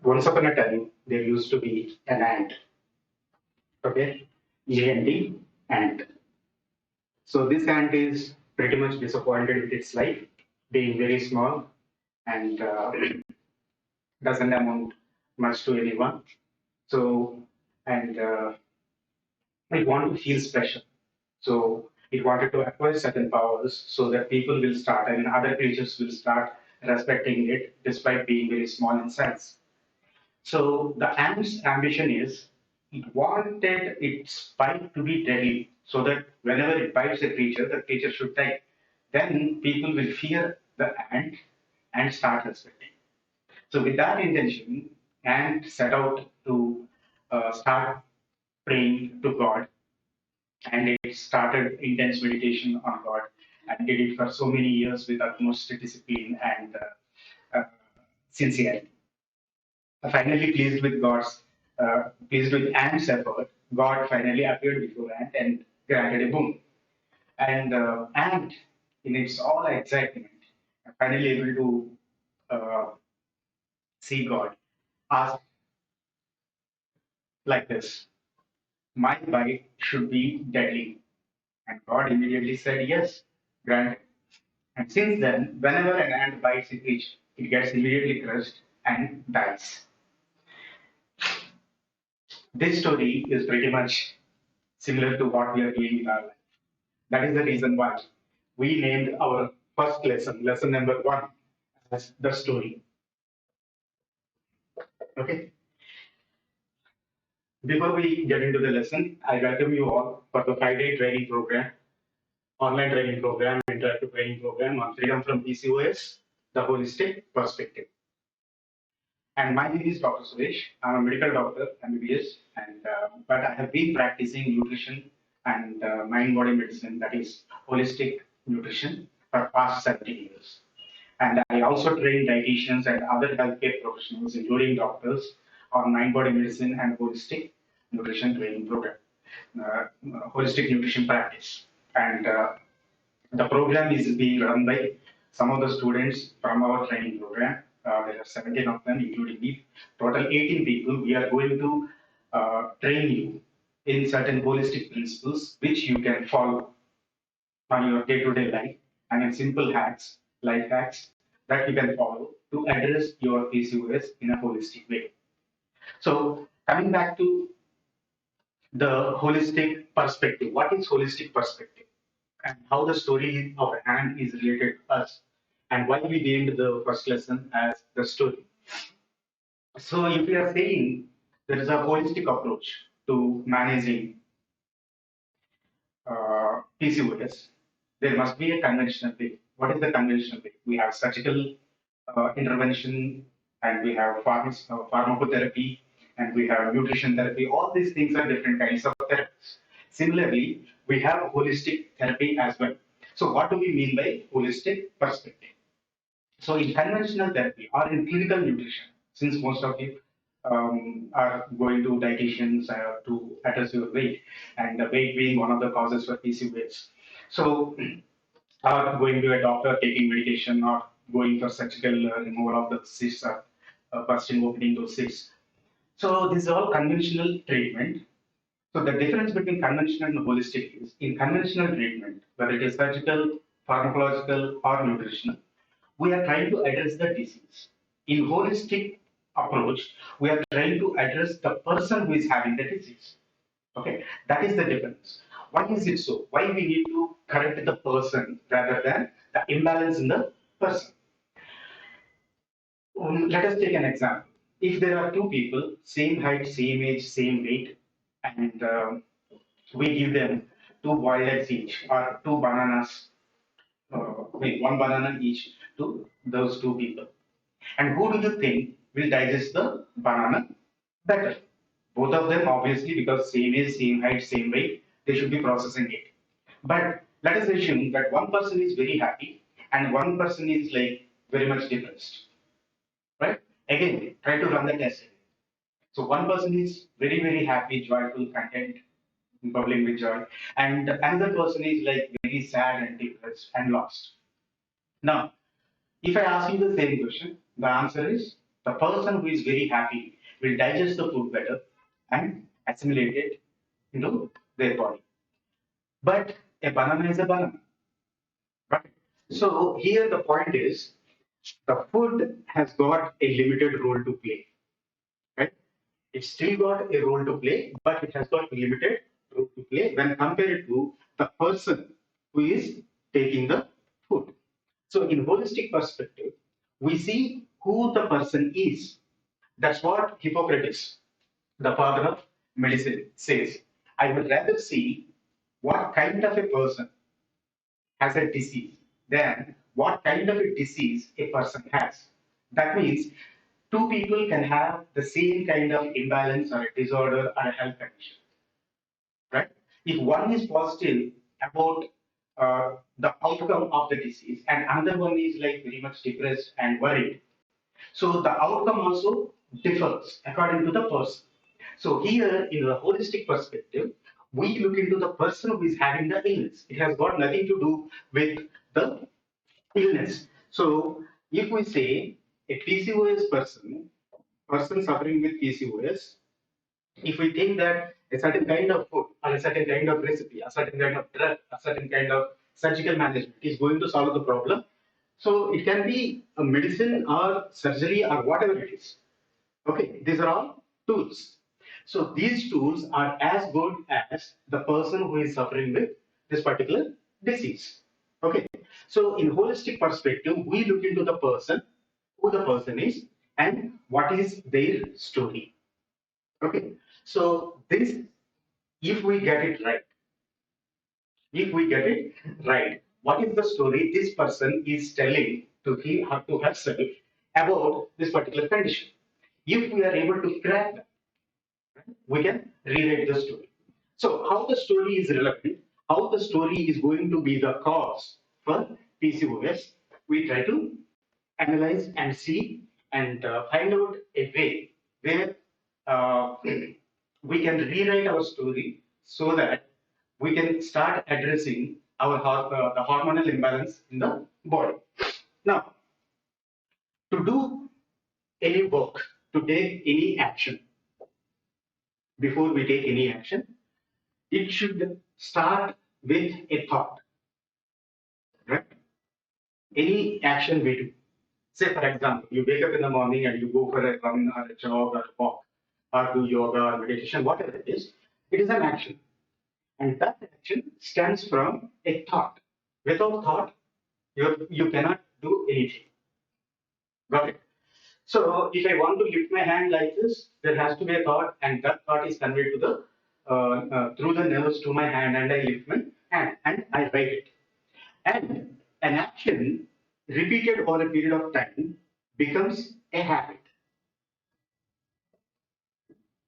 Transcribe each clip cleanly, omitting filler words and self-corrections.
Once upon a time, there used to be an ant. Okay, A-N-T, ant. So this ant is pretty much disappointed with its life, being very small and doesn't amount much to anyone. So and it wanted to feel special. So it wanted to acquire certain powers so that people will start, I mean, other creatures will start respecting it despite being very small in size. So the ant's ambition is it wanted its bite to be deadly so that whenever it bites a creature, the creature should die. Then people will fear the ant and start respecting. So with that intention, ant set out to start praying to God, and it started intense meditation on God and did it for so many years with utmost discipline and uh, sincerity. Finally, pleased with Ant's effort, God finally appeared before Ant and granted a boon. And Ant, in its all excitement, finally able to uh, see God, asked like this: "My bite should be deadly." And God immediately said, "Yes, granted." And since then, whenever an ant bites a creature, it gets immediately crushed and dies. This story is pretty much similar to what we are doing in our life. That is the reason why we named our first lesson, lesson number 1, as the story. Okay. Before we get into the lesson, I welcome you all for the 5-day training program, online training program, interactive training program on freedom from PCOS, the holistic perspective. And my name is Dr. Suresh. I'm a medical doctor, MBBS, and but I have been practicing nutrition and mind-body medicine, that is holistic nutrition, for past 17 years. And I also train dietitians and other healthcare professionals, including doctors, on mind-body medicine and holistic nutrition training program, holistic nutrition practice. And the program is being run by some of the students from our training program. There are 17 of them, including me. Total 18 people. We are going to train you in certain holistic principles which you can follow on your day-to-day life, and in simple hacks, life hacks that you can follow to address your PCOS in a holistic way. So coming back to the holistic perspective, what is holistic perspective? And how the story of Anne is related to us, and why we named the first lesson as the story. So, if we are saying there is a holistic approach to managing PCOS, there must be a conventional way. What is the conventional way? We have surgical intervention, and we have pharmacotherapy, and we have nutrition therapy. All these things are different kinds of therapies. Similarly, we have holistic therapy as well. So, what do we mean by holistic perspective? So, in conventional therapy or in clinical nutrition, since most of you are going to dietitians to address your weight, and the weight being one of the causes for PCOS. So, or going to a doctor taking medication, or going for surgical removal of the cysts, or busting opening those cysts. So, this is all conventional treatment. So, the difference between conventional and holistic is in conventional treatment, whether it is surgical, pharmacological, or nutritional, we are trying to address the disease. In holistic approach, we are trying to address the person who is having the disease. Okay, that is the difference. Why is it so? Why we need to correct the person rather than the imbalance in the person? Let us take an example. If there are two people, same height, same age, same weight, and we give them two boiled eggs each, or two bananas, one banana each to those two people. And who do you think will digest the banana better? Both of them, obviously, because same age, same height, same weight, they should be processing it. But let us assume that one person is very happy and one person is like very much depressed, right? Again, try to run the test. So one person is very, very happy, joyful, content, bubbling with joy, and another person is like very sad and depressed and lost. Now, if I ask you the same question, the answer is The person who is very happy will digest the food better and assimilate it into their body. But a banana is a banana, right? So here the point is the food has got a limited role to play, right? It's still got a role to play, but it has got a limited role to play when compared to the person who is taking the food. So in holistic perspective, we see who the person is. That's what Hippocrates, the father of medicine, says. I would rather see what kind of a person has a disease than what kind of a disease a person has. That means two people can have the same kind of imbalance or a disorder or a health condition, right? If one is positive about the outcome of the disease and another one is like very much depressed and worried, so the outcome also differs according to the person. So here, in a holistic perspective, we look into the person who is having the illness. It has got nothing to do with the illness. So if we say a PCOS person suffering with PCOS, if we think that a certain kind of food or a certain kind of recipe, a certain kind of drug, a certain kind of surgical management is going to solve the problem, so it can be a medicine or surgery or whatever it is. Okay, these are all tools. So these tools are as good as the person who is suffering with this particular disease. Okay, so in holistic perspective, we look into the person, who the person is, and what is their story. Okay, so this, if we get it right, if we get it right, what is the story this person is telling to he or to herself about this particular condition? If we are able to crack that, we can rewrite the story. So, how the story is relevant, how the story is going to be the cause for PCOS, we try to analyze and see and find out a way where uh, we can rewrite our story so that we can start addressing the hormonal imbalance in the body. Now, to do any work, to take any action, before we take any action, it should start with a thought, right? Any action we do. Say, for example, you wake up in the morning and you go for a run or a jog or a walk or do yoga or meditation, whatever it is an action. And that action stems from a thought. Without thought, you cannot do anything. Got it? So if I want to lift my hand like this, there has to be a thought, and that thought is conveyed to the through the nerves to my hand, and I lift my hand and I write it. And an action repeated over a period of time becomes a habit.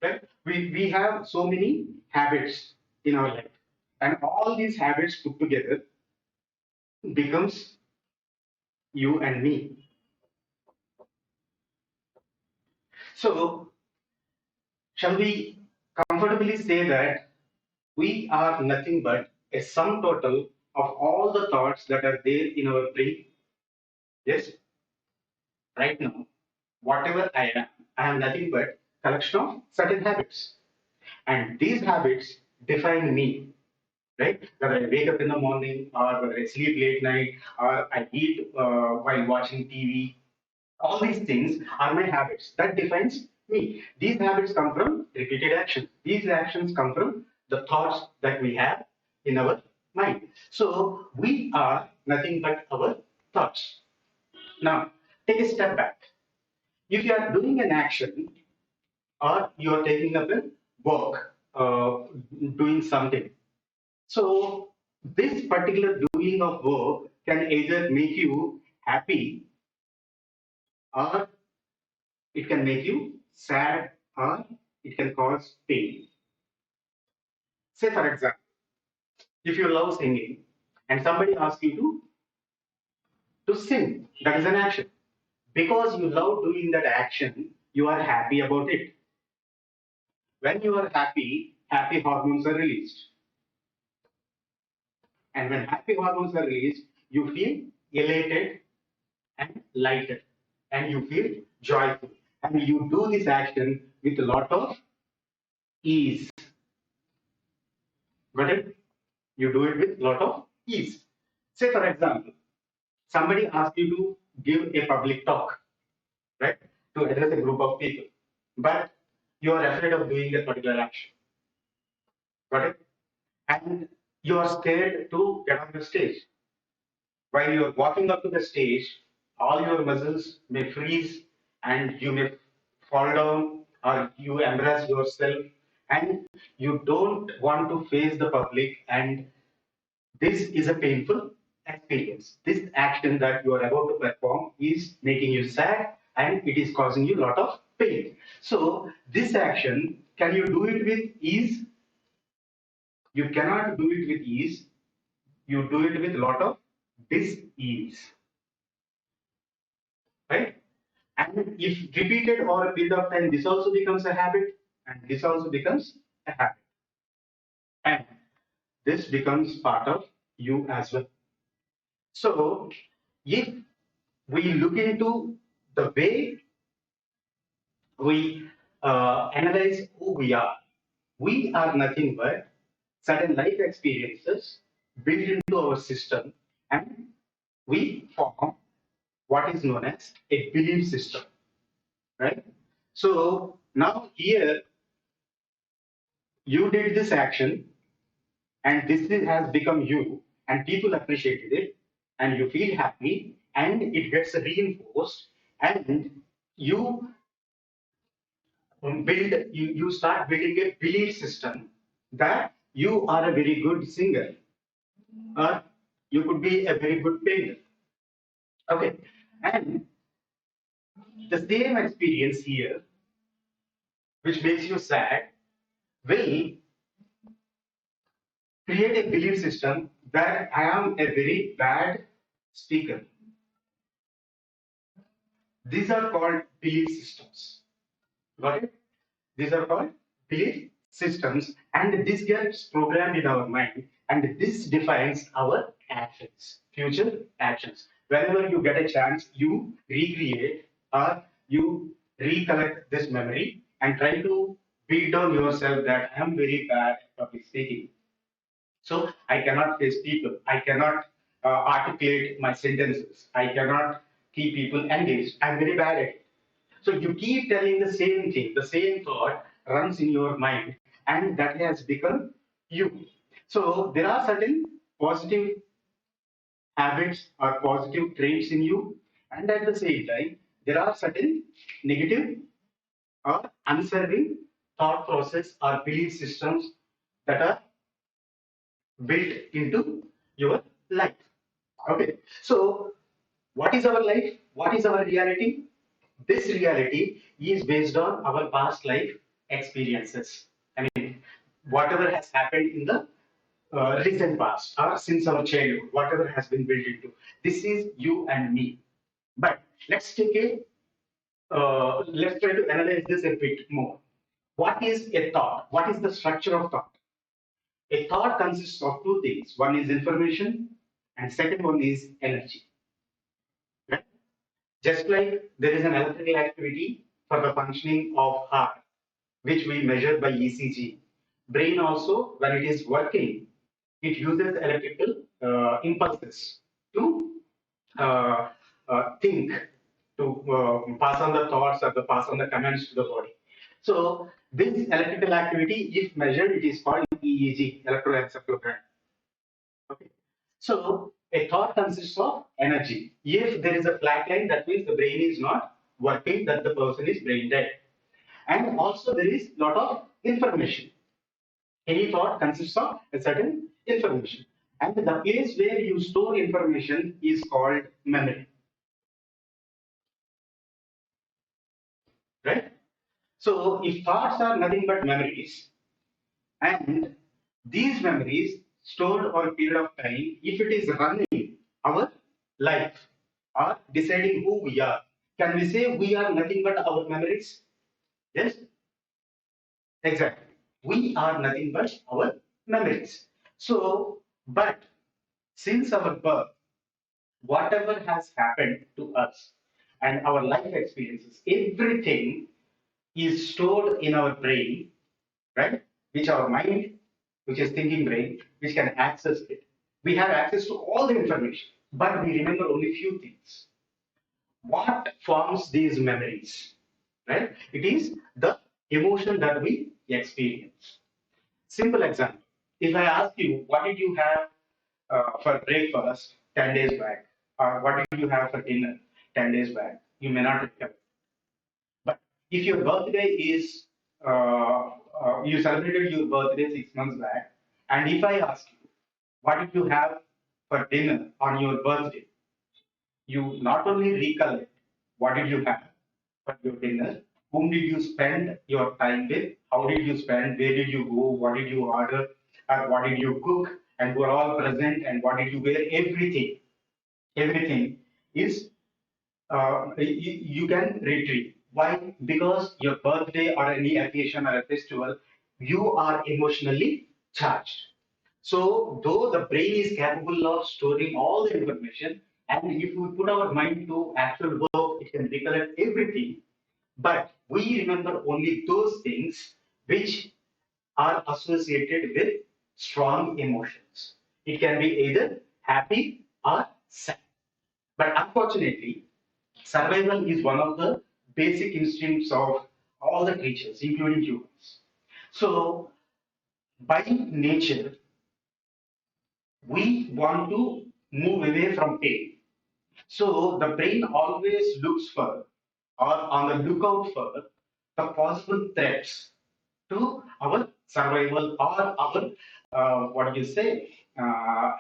Right? We have so many habits in our life, and all these habits put together becomes you and me. So, shall we comfortably say that we are nothing but a sum total of all the thoughts that are there in our brain? Yes, right now, whatever I am nothing but collection of certain habits. And these habits define me, right? Whether I wake up in the morning or whether I sleep late night or I eat while watching TV, all these things are my habits. That defines me. These habits come from repeated actions. These actions come from the thoughts that we have in our mind. So we are nothing but our thoughts. Now, take a step back. If you are doing an action or you are taking up a work, doing something, so this particular doing of work can either make you happy or it can make you sad or it can cause pain. Say, for example, if you love singing and somebody asks you to sing, that is an action. Because you love doing that action, you are happy about it. When you are happy, happy hormones are released. And when happy hormones are released, you feel elated and lighter and you feel joyful. and you do this action with a lot of ease. Got it? You do it with a lot of ease. Say, for example, somebody asks you to give a public talk, right, to address a group of people, but you are afraid of doing a particular action. Got it? And you are scared to get on the stage. While you are walking up to the stage, all your muscles may freeze and you may fall down or you embarrass yourself and you don't want to face the public, and this is a painful experience. This action that you are about to perform is making you sad and it is causing you a lot of pain. So this action, can you do it with ease? You cannot do it with ease. You do it with a lot of dis-ease, right? And if repeated over a period of time, this also becomes a habit, and this also becomes a habit. And this becomes part of you as well. So if we look into the way we analyze who we are nothing but certain life experiences built into our system, and we form what is known as a belief system, right? So now here you did this action and has become you and people appreciated it and you feel happy and it gets reinforced and you you start building a belief system that you are a very good singer or you could be a very good painter. Okay, and the same experience here which makes you sad will create a belief system that I am a very bad speaker. These are called belief systems. Got it? These are called belief systems, and this gets programmed in our mind, and this defines our actions, future actions. Whenever you get a chance, you recreate or you recollect this memory and try to beat down yourself that I am very bad at public speaking. So I cannot face people. I cannot articulate my sentences. I cannot keep people engaged. I'm very bad at it. So you keep telling the same thing, the same thought runs in your mind, and that has become you. So there are certain positive habits or positive traits in you, and at the same time, there are certain negative or unserving thought process or belief systems that are built into your life. Okay, so what is our life? What is our reality? This reality is based on our past life experiences. I mean, whatever has happened in the recent past or since our childhood, whatever has been built into. This is you and me. But let's take a let's try to analyze this a bit more. What is a thought? What is the structure of thought? A thought consists of two things. One is information, and second one is energy. Right? Just like there is an electrical activity for the functioning of heart, which we measure by ECG. Brain also, when it is working, it uses electrical impulses to uh, think, to pass on the thoughts or to pass on the commands to the body. So this electrical activity, if measured, it is called EEG, electroencephalogram. Okay. So a thought consists of energy. If there is a flat line, that means the brain is not working, that the person is brain dead. And also there is lot of information. Any thought consists of a certain information. And the place where you store information is called memory. Right? So if thoughts are nothing but memories, and these memories stored over a period of time, if it is running our life or deciding who we are, can we say we are nothing but our memories? Yes, exactly. We are nothing but our memories. So, but since our birth, whatever has happened to us, and our life experiences, everything is stored in our brain, right? Which our mind, which is thinking brain, which can access it. We have access to all the information, but we remember only few things. What forms these memories, right? It is the emotion that we experience. Simple example. If I ask you, what did you have for breakfast 10 days back? Or what did you have for dinner 10 days back? You may not remember. But if your birthday is, you celebrated your birthday 6 months back, and if I ask you, what did you have for dinner on your birthday? You not only recollect what did you have for your dinner, whom did you spend your time with, how did you spend, where did you go, what did you order, what did you cook, and were all present, and what did you wear, everything is you can retrieve. Why? Because your birthday or any occasion or a festival, you are emotionally charged. So, though the brain is capable of storing all the information, and if we put our mind to actual work, it can recollect everything. But we remember only those things which are associated with strong emotions. It can be either happy or sad. But unfortunately, survival is one of the basic instincts of all the creatures, including humans. So, by nature, we want to move away from pain. So, the brain always looks for or on the lookout for the possible threats to our survival or our what do you say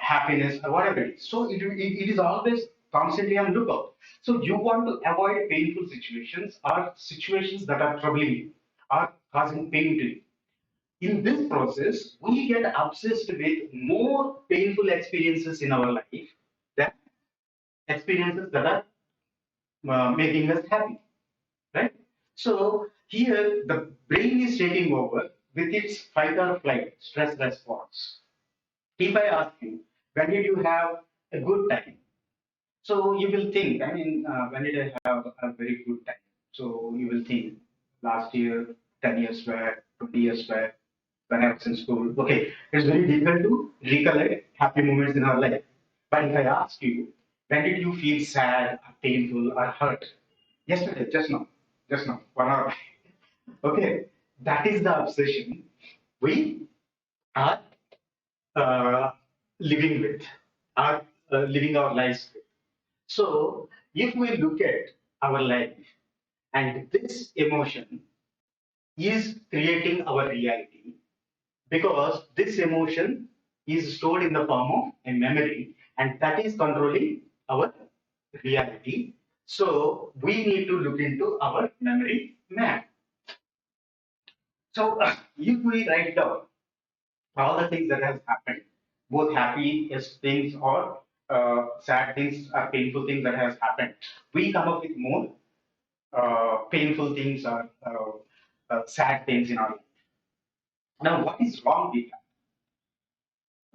happiness or whatever it is. So it is always constantly on lookout. So you want to avoid painful situations or situations that are troubling you or causing pain to you. In this process, we get obsessed with more painful experiences in our life than experiences that are making us happy, right? So here the brain is taking over with its fight or flight stress response. If I ask you, when did you have a good time? So you will think, I mean, when did I have a very good time? So you will think, last year, 10 years back, 20 years back, when I was in school. Okay, it's very difficult to recollect happy moments in our life. But if I ask you, when did you feel sad, or painful, or hurt? Yesterday, just now, 1 hour. Okay, that is the obsession we are uh, living with, are living our lives with. So, if we look at our life and this emotion is creating our reality because this emotion is stored in the form of a memory and that is controlling our reality. So, we need to look into our memory map. So, if we write down all the things that has happened, both happiest things or sad things or painful things that has happened, we come up with more painful things or sad things in our life. Now, what is wrong with that?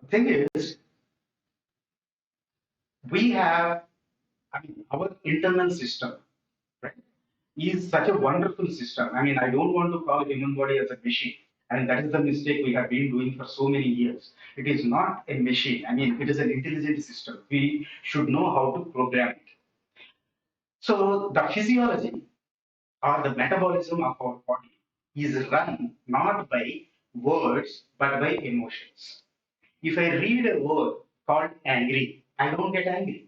The thing is, we have, I mean, our internal system, right, is such a wonderful system. I mean, I don't want to call human body as a machine. And that is the mistake we have been doing for so many years. It is not a machine. I mean, it is an intelligent system. We should know how to program it. So the physiology or the metabolism of our body is run not by words but by emotions. If I read a word called angry, I don't get angry.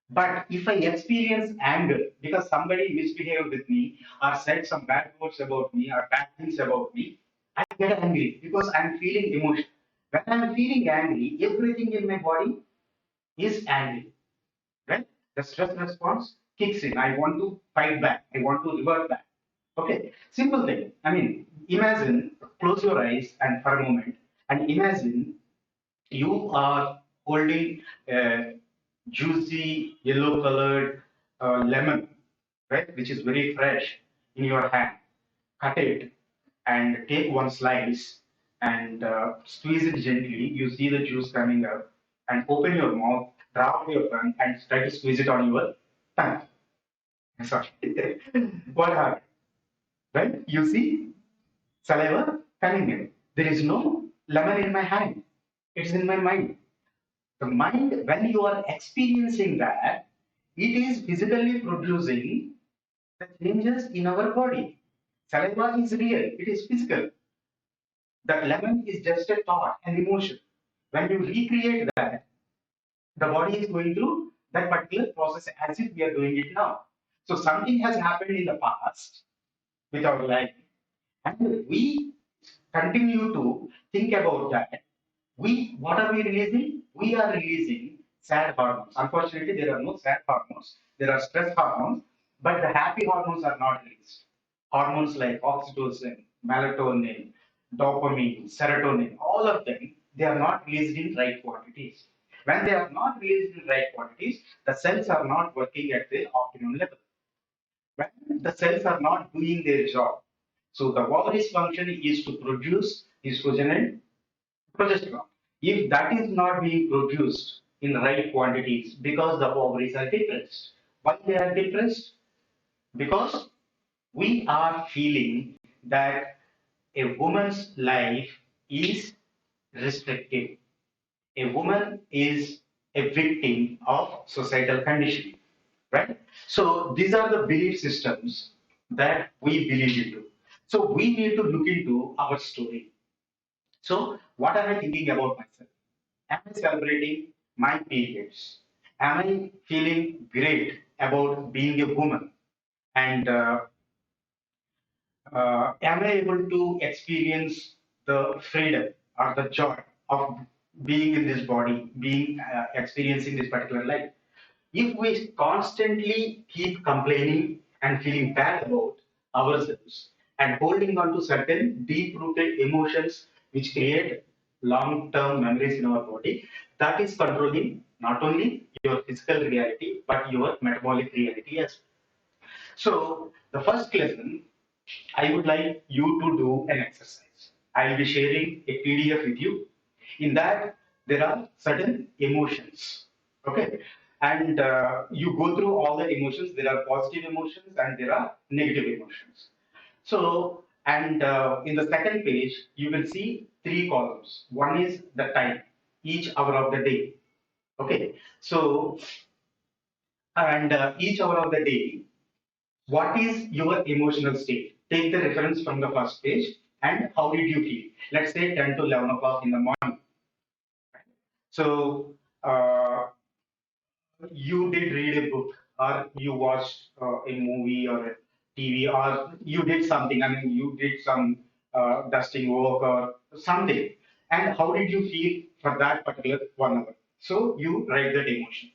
But if I experience anger because somebody misbehaved with me or said some bad words about me or bad things about me, I get angry because I'm feeling emotion. When I'm feeling angry, everything in my body is angry, right? The stress response kicks in. I want to fight back. I want to revert back. Okay, simple thing. I mean, imagine, close your eyes and for a moment, and imagine you are holding a juicy yellow colored lemon, right, which is very fresh in your hand. Cut it and take one slice and squeeze it gently. You see the juice coming up and open your mouth, draw out your tongue and try to squeeze it on your tongue. Sorry. What happened? Right? You see saliva coming in. There is no lemon in my hand. It's in my mind. The mind, when you are experiencing that, it is physically producing the changes in our body. Saliva is real, it is physical. That lemon is just a thought, an emotion. When you recreate that, the body is going through that particular process as if we are doing it now. So something has happened in the past with our life, and we continue to think about that. What are we releasing? We are releasing sad hormones. Unfortunately, there are no sad hormones. There are stress hormones, but the happy hormones are not released. Hormones like oxytocin, melatonin, dopamine, serotonin, all of them, they are not released in right quantities. When they are not released in right quantities, the cells are not working at the optimum level. When the cells are not doing their job, so the ovary's function is to produce estrogen and progesterone. If that is not being produced in right quantities because the ovaries are depressed, why they are depressed? Because we are feeling that a woman's life is restrictive. A woman is a victim of societal conditioning, right? So these are the belief systems that we believe into. So we need to look into our story. So what am I thinking about myself? Am I celebrating my periods? Am I feeling great about being a woman? And am I able to experience the freedom or the joy of being in this body, being experiencing this particular life? If we constantly keep complaining and feeling bad about ourselves and holding on to certain deep-rooted emotions which create long-term memories in our body, that is controlling not only your physical reality but your metabolic reality as well. So the first lesson, I would like you to do an exercise. I'll be sharing a PDF with you. In that, there are certain emotions. Okay. And you go through all the emotions. There are positive emotions and there are negative emotions. So, and in the second page, you will see three columns. One is the time, each hour of the day. Okay. So, and each hour of the day, what is your emotional state? Take the reference from the first page and how did you feel? Let's say 10 to 11 o'clock in the morning. So you did read a book or you watched a movie or a TV or you did something. I mean, you did some dusting work or something. And how did you feel for that particular 1 hour? So you write that emotion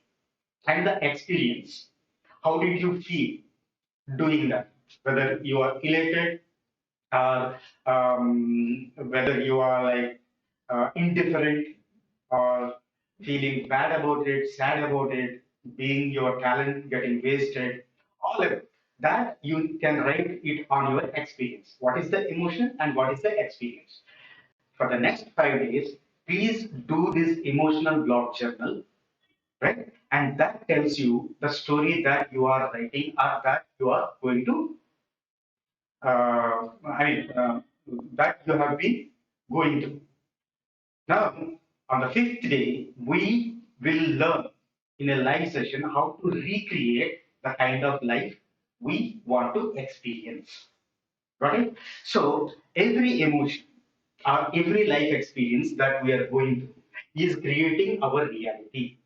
and the experience. How did you feel doing that? Whether you are elated or whether you are like indifferent or feeling bad about it, sad about it, being your talent getting wasted, all of it. That you can write it on your experience. What is the emotion and what is the experience? For the next 5 days, please do this emotional blog journal, right? And that tells you the story that you are writing or that you are going to I mean, that you have been going to. Now, on the fifth day, we will learn in a live session how to recreate the kind of life we want to experience. Right? So, every emotion or every life experience that we are going through is creating our reality.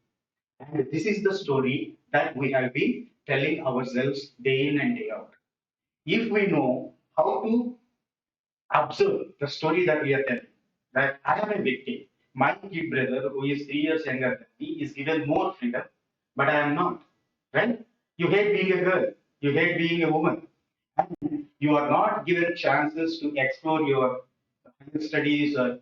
And this is the story that we have been telling ourselves day in and day out. If we know how to observe the story that we are telling, that I am a victim. My kid brother, who is 3 years younger than me, is given more freedom, but I am not. Right? You hate being a girl. You hate being a woman. And you are not given chances to explore your higher studies or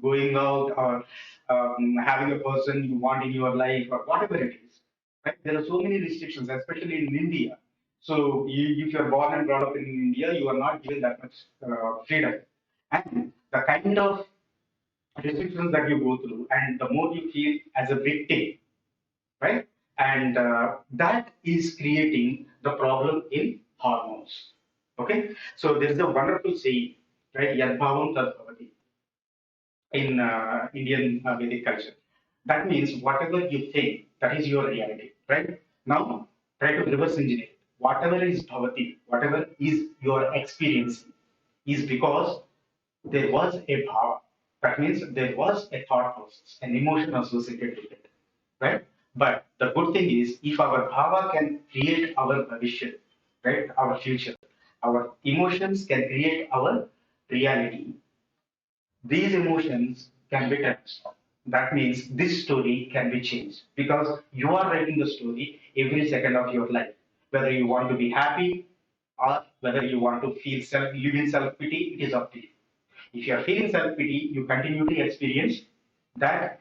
going out or having a person you want in your life or whatever it is. Right? There are so many restrictions, especially in India. So if you're born and brought up in India, you are not given that much freedom. And the kind of restrictions that you go through, and the more you feel as a victim, right? and that is creating the problem in hormones. Okay, so there is a wonderful saying, right? Yadbhavam tad bhavati in Indian Vedic culture. That means whatever you think, that is your reality, right? Now, try to reverse engineer. Whatever is bhavati, whatever is your experience, is because there was a bhava. That means there was a thought process, an emotion associated with it, right? But the good thing is, if our bhava can create our bhavishya, right, our future, our emotions can create our reality. These emotions can be transformed. That means this story can be changed because you are writing the story every second of your life. Whether you want to be happy or whether you want to feel live in self pity, it is up to you. If you are feeling self pity, you continue to experience that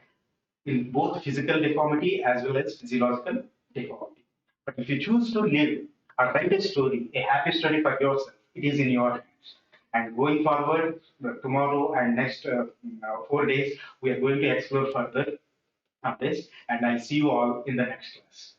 in both physical deformity as well as physiological deformity. But if you choose to live or write a story, a happy story for yourself, it is in your hands. And going forward, tomorrow and next 4 days, we are going to explore further on this. And I'll see you all in the next class.